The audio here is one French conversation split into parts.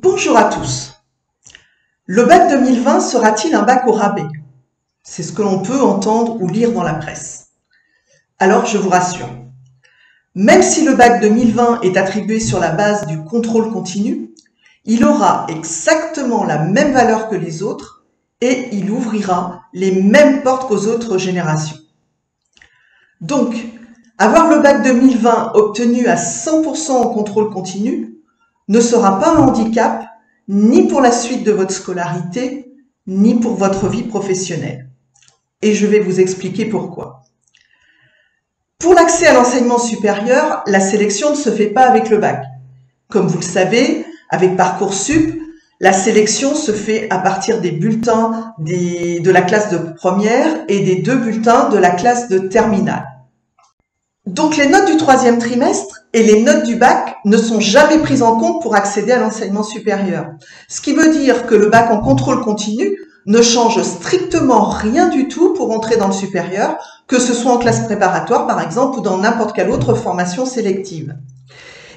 Bonjour à tous. Le bac 2020 sera-t-il un bac au rabais? C'est ce que l'on peut entendre ou lire dans la presse. Alors je vous rassure, même si le bac 2020 est attribué sur la base du contrôle continu, il aura exactement la même valeur que les autres et il ouvrira les mêmes portes qu'aux autres générations. Donc, avoir le bac 2020 obtenu à 100% en contrôle continu ne sera pas un handicap ni pour la suite de votre scolarité, ni pour votre vie professionnelle. Et je vais vous expliquer pourquoi. Pour l'accès à l'enseignement supérieur, la sélection ne se fait pas avec le bac. Comme vous le savez, avec Parcoursup, la sélection se fait à partir des bulletins de la classe de première et des 2 bulletins de la classe de terminale. Donc les notes du 3e trimestre et les notes du bac ne sont jamais prises en compte pour accéder à l'enseignement supérieur. Ce qui veut dire que le bac en contrôle continu ne change strictement rien du tout pour entrer dans le supérieur, que ce soit en classe préparatoire par exemple ou dans n'importe quelle autre formation sélective.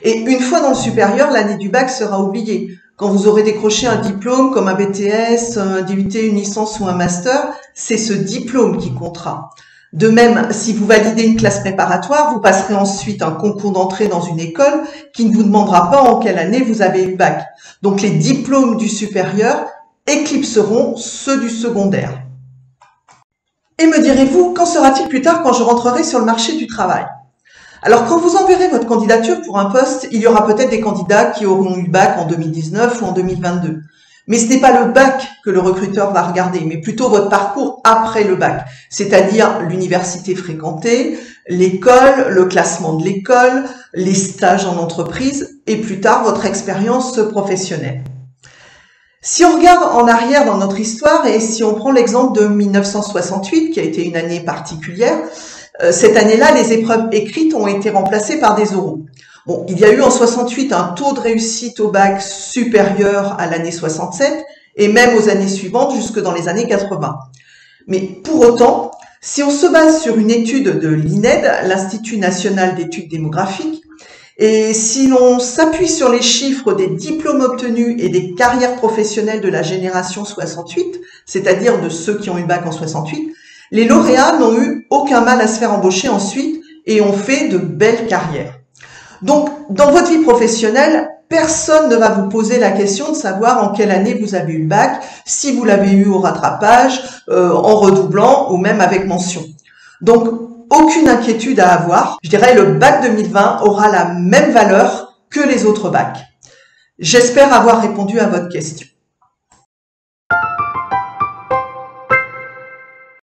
Et une fois dans le supérieur, l'année du bac sera oubliée. Quand vous aurez décroché un diplôme comme un BTS, un DUT, une licence ou un master, c'est ce diplôme qui comptera. De même, si vous validez une classe préparatoire, vous passerez ensuite un concours d'entrée dans une école qui ne vous demandera pas en quelle année vous avez eu le bac. Donc les diplômes du supérieur éclipseront ceux du secondaire. Et me direz-vous, qu'en sera-t-il plus tard quand je rentrerai sur le marché du travail? Alors quand vous enverrez votre candidature pour un poste, il y aura peut-être des candidats qui auront eu le bac en 2019 ou en 2022. Mais ce n'est pas le bac que le recruteur va regarder, mais plutôt votre parcours après le bac, c'est-à-dire l'université fréquentée, l'école, le classement de l'école, les stages en entreprise et plus tard votre expérience professionnelle. Si on regarde en arrière dans notre histoire et si on prend l'exemple de 1968, qui a été une année particulière, cette année-là, les épreuves écrites ont été remplacées par des oraux. Bon, il y a eu en 68 un taux de réussite au bac supérieur à l'année 67 et même aux années suivantes jusque dans les années 80. Mais pour autant, si on se base sur une étude de l'INED, l'Institut national d'études démographiques, et si l'on s'appuie sur les chiffres des diplômes obtenus et des carrières professionnelles de la génération 68, c'est-à-dire de ceux qui ont eu le bac en 68, les lauréats n'ont eu aucun mal à se faire embaucher ensuite et ont fait de belles carrières. Donc, dans votre vie professionnelle, personne ne va vous poser la question de savoir en quelle année vous avez eu le bac, si vous l'avez eu au rattrapage, en redoublant ou même avec mention. Donc, aucune inquiétude à avoir. Je dirais le bac 2020 aura la même valeur que les autres bacs. J'espère avoir répondu à votre question.